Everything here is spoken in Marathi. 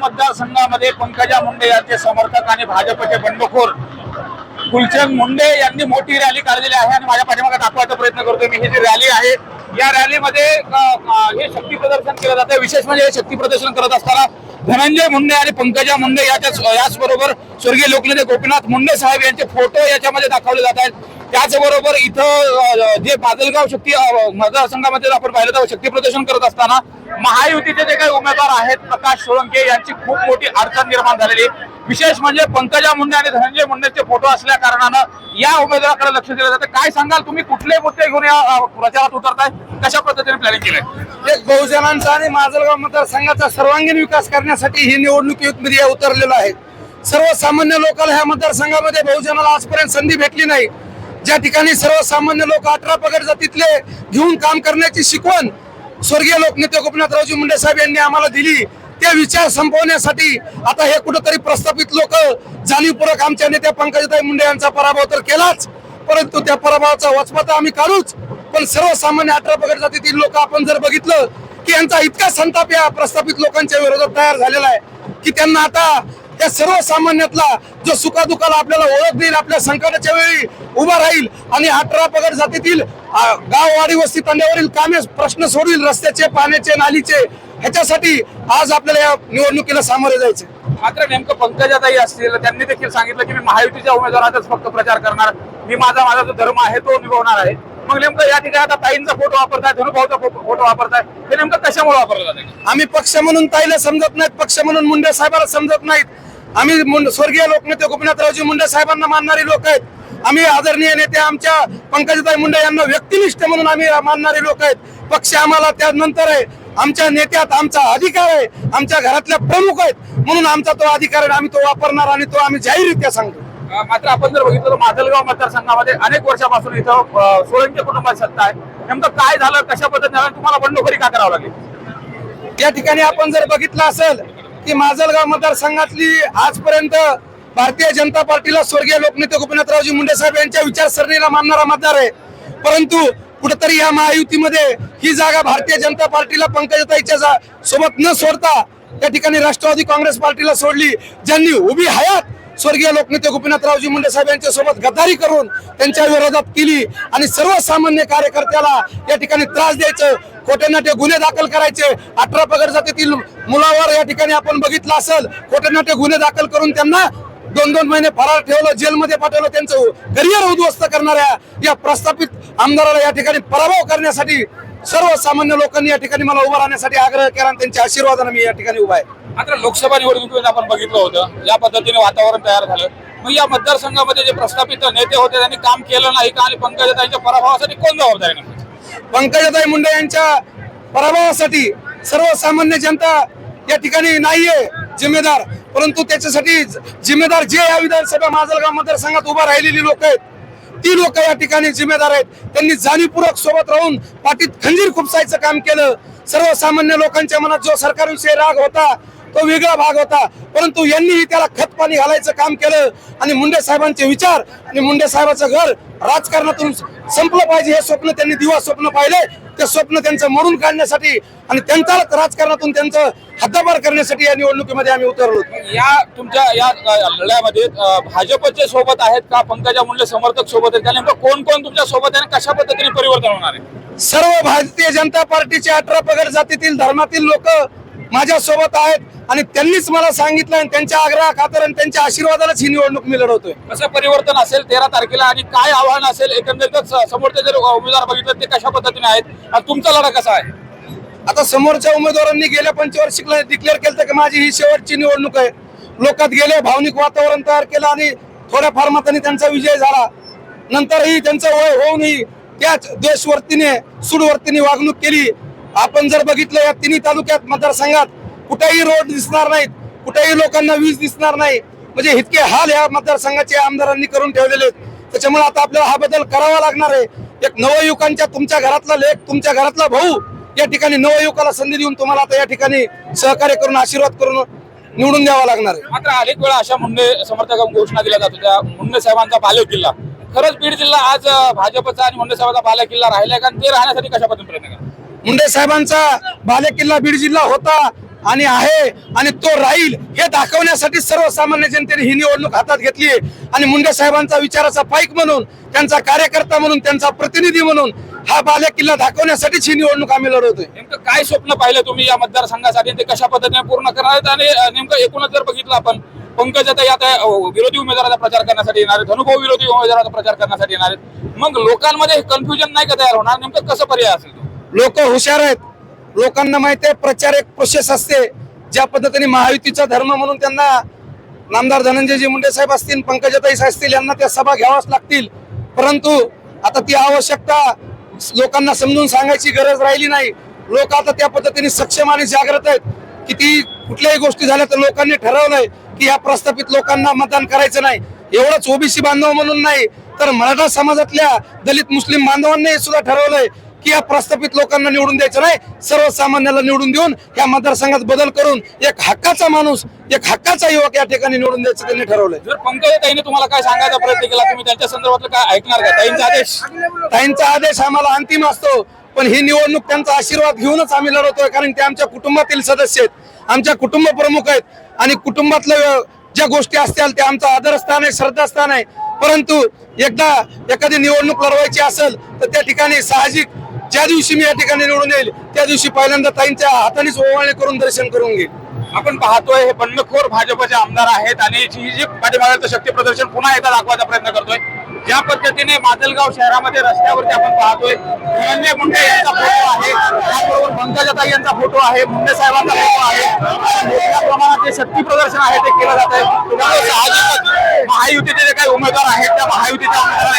मतदारसंघामध्ये पंकजा मुंडे यांचे समर्थक आणि भाजपचे बंडखोर गुलशन मुंडे यांनी मोठी रॅली काढलेली आहे आणि माझ्या पाठीमागे दाखवायचा प्रयत्न करतोय मी। ही जी रॅली आहे या रॅलीमध्ये हे शक्ती प्रदर्शन केलं जातं। विशेष म्हणजे हे शक्ती प्रदर्शन करत असताना धनंजय मुंडे आणि पंकजा मुंडे याचबरोबर स्वर्गीय लोकनेते गोपीनाथ मुंडे साहेब यांचे फोटो याच्यामध्ये दाखवले जात आहेत। त्याचबरोबर इथं जे माजलगाव शक्ती मतदारसंघामध्ये आपण पाहिलं तर शक्ती प्रदर्शन करत असताना महायुतीचे जे काही उमेदवार आहेत प्रकाश सोळंके यांची खूप मोठी अडचण निर्माण झालेली। विशेष म्हणजे पंकजा मुंडे आणि धनंजय मुंडेचे फोटो असल्या कारणानं या उमेदवाराकडे लक्ष दिलं जातं। काय सांगाल तुम्ही, कुठले मुद्दे घेऊन या प्रचारात उतरताय, कशा पद्धतीने प्लॅनिंग केलंय? एक बहुजनांचा आणि माजलगाव मतदारसंघाचा सर्वांगीण विकास करण्यासाठी ही निवडणुकीमध्ये उतरलेलं आहे। सर्वसामान्य लोकांना ह्या मतदारसंघामध्ये बहुजनाला आजपर्यंत संधी भेटली नाही। ज्या ठिकाणी सर्वसामान्य लोक 18 पगड जातीतले घेऊन काम करण्याची शिकवण स्वर्गीय लोकनेते गोपीनाथरावजी मुंडे साहेब यांनी आम्हाला दिली, ते विचार संपवण्यासाठी आता हे कुठेतरी प्रस्थापित लोक जाणीवपूर्वक आमच्या नेत्या पंकजाताई मुंडे यांचा पराभव तर केलाच, परंतु त्या पराभवाचा वचपा आम्ही काढूच। पण सर्वसामान्य 18 पगड जातीतील लोक आपण जर बघितलं की यांचा इतका संताप या प्रस्थापित लोकांच्या विरोधात तयार झालेला आहे की त्यांना आता त्या सर्वसामान्यातला जो सुखादुखाला आपल्याला ओळख देईल, आपल्या संकटाच्या वेळी उभा राहील आणि 18 पगड जातीतील गाववाडी वस्ती तांड्यावरील कामे प्रश्न सोडविल, रस्त्याचे, पाण्याचे, नालीचे, ह्याच्यासाठी आज आपल्याला या निवडणुकीला सामोरे जायचे। मात्र नेमकं पंकजाताई असतील त्यांनी देखील सांगितलं की मी महायुतीच्या उमेदवाराचाच फक्त प्रचार करणार, मी माझा जो धर्म आहे तो निभावणार आहे। मग नेमकं या ठिकाणी आता ताईंचा फोटो वापरताय, धनुभाऊचा फोटो वापरताय, हे नेमकं कशामुळे वापरलं जाते? आम्ही पक्ष म्हणून ताईला समजत नाहीत, पक्ष म्हणून मुंडे साहेबांना समजत नाहीत। आम्ही स्वर्गीय लोकनेते गोपीनाथरावजी मुंडे साहेबांना मानणारी लोक आहेत। आम्ही आदरणीय नेते आमच्या पंकजाताई मुंडे यांना व्यक्तिनिष्ठ म्हणून आम्ही मानणारे लोक आहेत। पक्ष आम्हाला त्यानंतर आहे, आमच्या नेत्यात आमचा अधिकार आहे, आमच्या घरातल्या प्रमुख आहेत म्हणून आमचा तो अधिकार आहे, आम्ही तो वापरणार आणि तो आम्ही जाहीररित्या सांगतो। मात्र आपण जर बघितलं तर माजलगाव मतदारसंघामध्ये अनेक वर्षापासून इथं सोळंके कुटुंबाची सत्ता आहे। नेमकं काय झालं, कशा पद्धतीने झालं, तुम्हाला बंडखोरी का करावं लागली? या ठिकाणी आपण जर बघितलं असेल की माजलगाव मतदारसंघातली आजपर्यंत भारतीय जनता पार्टीला स्वर्गीय लोकनेते गोपीनाथरावजी मुंडे साहेब यांच्या विचारसरणीला मानणारा मतदार आहे, परंतु कुठेतरी या महायुतीमध्ये ही जागा भारतीय जनता पार्टीला पंकजाताईच्या सोबत न सोडता त्या ठिकाणी राष्ट्रवादी काँग्रेस पार्टीला सोडली, ज्यांनी उभी हयात स्वर्गीय लोकनेते गोपीनाथरावजी मुंडे साहेब यांच्या सोबत गद्दारी करून त्यांच्या विरोधात केली आणि सर्वसामान्य कार्यकर्त्याला या ठिकाणी त्रास द्यायचं, खोटे नाटे गुन्हे दाखल करायचे। 18 पगड जातीतील मुलावर या ठिकाणी आपण बघितलं असेल खोटे नाटे गुन्हे दाखल करून त्यांना 2-2 महिने फरार ठेवलं, जेलमध्ये पाठवलं, त्यांचं करिअर उद्ध्वस्त करणाऱ्या या प्रस्थापित आमदाराला या ठिकाणी पराभव करण्यासाठी सर्वसामान्य लोकांनी या ठिकाणी मला उभा राहण्यासाठी आग्रह केला आणि त्यांच्या आशीर्वादाने मी या ठिकाणी उभा आहे। मात्र लोकसभा निवडणुकीमध्ये आपण बघितलं होतं या पद्धतीने वातावरण तयार झालं, मग या मतदारसंघामध्ये जे प्रस्थापित नेते होते त्यांनी काम केलं नाही का आणि पंकजाताईंच्या पराभवासाठी कोण जबाबदार आहे? पंकजाताई मुंडे यांच्या पराभवासाठी सर्वसामान्य जनता या ठिकाणी नाहीये जिम्मेदार, परंतु त्याच्यासाठी जिम्मेदार जे या विधानसभा माजलगाव मतदारसंघात उभा राहिलेली लोक आहेत ती लोक या ठिकाणी जिम्मेदार आहेत। त्यांनी जाणीवपूर्वक सोबत राहून पाठीत खंजीर खुपसायचं काम केलं। सर्वसामान्य लोकांच्या मनात जो सरकारविषयी राग होता तो वेगळा भाग होता, परंतु यांनीही त्याला खत पाणी घालायचं काम केलं आणि मुंडे साहेबांचे विचार आणि मुंडे साहेबांचं घर राजकारणातून संपलं पाहिजे हे स्वप्न त्यांनी दिवा स्वप्न पाहिले, ते स्वप्न त्यांचं मोडून काढण्यासाठी आणि त्यांचा राजकारणातून त्यांचं हद्दपार करण्यासाठी या निवडणुकीमध्ये आम्ही उतरलो। या तुमच्या या लढ्यामध्ये भाजपचे सोबत आहेत का पंकजा मुंडे समर्थक सोबत आहेत का, नेमकं कोण कोण तुमच्या सोबत आहे, कशा पद्धतीने परिवर्तन होणार आहे? सर्व भारतीय जनता पार्टीचे 18 पगड जातीतील धर्मातील लोक माझ्या सोबत आहेत आणि त्यांनीच मला सांगितलं आणि त्यांच्या आग्रह खातर आणि त्यांच्या आशीर्वादानेच ही निवडणूक मी लढवतोय। कसं परिवर्तन असेल 13 तारखेला आणि काय आव्हान असेल, एकंदरीतच समोरचे जर उमेदवार बघितलं ते कशा पद्धतीने आहेत आणि तुमचा लढा कसा आहे? आता समोरच्या उमेदवारांनी गेल्या पंचवार्षिकला डिक्लेअर केलं की माझी ही शेवटची निवडणूक आहे, लोकात गेले, भावनिक वातावरण तयार केलं आणि थोड्या फार मतांनी त्यांचा विजय झाला। नंतरही त्यांचं वय होऊनही त्याच देशवर्तीने सूडवर्तीने वागणूक केली। आपण जर बघितलं या तिन्ही तालुक्यात मतदारसंघात कुठेही रोड दिसणार नाहीत, कुठेही लोकांना वीज दिसणार नाही, म्हणजे इतके हाल या मतदारसंघाचे आमदारांनी करून ठेवलेले आहेत। त्याच्यामुळे आता आपल्याला हा बदल करावा लागणार आहे। एक नवयुवकांच्या तुमच्या घरातला लेख, तुमच्या घरातला भाऊ या ठिकाणी नवयुवकाला संधी देऊन तुम्हाला आता या ठिकाणी सहकार्य करून आशीर्वाद करून निवडून द्यावा लागणार आहे। मात्र अनेक वेळा अशा मुंडे समर्थकांना घोषणा दिल्या जात होत्या, मुंडे साहेबांचा बालेकिल्ला, खरंच बीड जिल्हा आज भाजपचा आणि मुंडे साहेबांचा बालेकिल्ला राहिलाय का, ते राहण्यासाठी कशा पद्धतीने प्रयत्न करा? मुंडे साहेबांचा बालेकिल्ला बीड जिल्हा होता आणि आहे आणि तो राहील हे दाखवण्यासाठी सर्वसामान्य जनतेने ही निवडणूक हातात घेतली आहे आणि मुंडे साहेबांचा विचाराचा पाईक म्हणून, त्यांचा कार्यकर्ता म्हणून, त्यांचा प्रतिनिधी म्हणून हा बालेकिल्ला दाखवण्यासाठीच ही निवडणूक आम्ही लढवतोय. नेमकं काय स्वप्न पाहिलं तुम्ही या मतदारसंघासाठी आणि ते कशा पद्धतीने पूर्ण करणार आहेत? आणि नेमकं एकूणच जर बघितलं आपण, पंकजाताई आता विरोधी उमेदवाराचा प्रचार करण्यासाठी येणार आहेत, धनुभाऊ विरोधी उमेदवाराचा प्रचार करण्यासाठी येणार आहेत, मग लोकांमध्ये कन्फ्युजन नाही का तयार होणार? नेमकं कसं पर्याय असेल? लोक हुशार आहेत, लोकांना माहिती आहे प्रचार एक प्रोसेस असते. ज्या पद्धतीने महायुतीचा धर्म म्हणून त्यांना नामदार धनंजयजी मुंडे साहेब असतील, पंकजाताई असतील, यांना त्या सभा घ्यावाच लागतील. परंतु आता ती आवश्यकता लोकांना समजून सांगायची गरज राहिली नाही. लोक आता त्या पद्धतीने सक्षम आणि जागृत आहेत की ती कुठल्याही गोष्टी झाल्या तर लोकांनी ठरवलंय की या प्रस्थापित लोकांना मतदान करायचं नाही. एवढंच ओबीसी बांधव म्हणून नाही तर मराठा समाजातल्या दलित मुस्लिम बांधवांनी सुद्धा ठरवलंय की या प्रस्थापित लोकांना निवडून द्यायचं नाही, सर्वसामान्याला निवडून देऊन या मतदारसंघात बदल करून एक हक्काचा माणूस, एक हक्काचा युवक या ठिकाणी निवडून द्यायचं त्यांनी ठरवलंय. जर पंकजाताईने तुम्हाला काय सांगायचा प्रयत्न केला, तुम्ही त्यांच्या संदर्भातलं काय ऐकणार का? ताईंचा आदेश आम्हाला अंतिम असतो, पण ही निवडणूक त्यांचा आशीर्वाद घेऊनच आम्ही लढवतोय. कारण ते आमच्या कुटुंबातील सदस्य आहेत, आमच्या कुटुंब प्रमुख आहेत आणि कुटुंबातलं ज्या गोष्टी असतील ते आमचं आदरस्थान आहे, श्रद्धास्थान आहे. परंतु एकदा एखादी निवडणूक लढवायची असेल तर त्या ठिकाणी साहजिक ज्या दिवशी मी या ठिकाणी निवडून येईल त्या दिवशी पहिल्यांदा ताईंच्या हातानेच ओवाळणी करून दर्शन करून घेईल. आपण पाहतोय हे बंडखोर भाजपचे आमदार आहेत आणि ही जी पाठीमागचं शक्ती प्रदर्शन पुन्हा एकदा दाखवायचा प्रयत्न करतोय. ज्या पद्धतीने माजलगाव शहरामध्ये रस्त्यावरती आपण पाहतोय धनंजय मुंडे यांचा फोटो आहे, त्याचबरोबर पंकजाताई यांचा फोटो आहे, मुंडे साहेबांचा फोटो आहे. मोठ्या प्रमाणात जे शक्ती प्रदर्शन आहे ते केलं जात आहे. त्यामुळे साहजिकच महायुतीचे जे काही उमेदवार आहेत त्या महायुतीच्या उमेदवार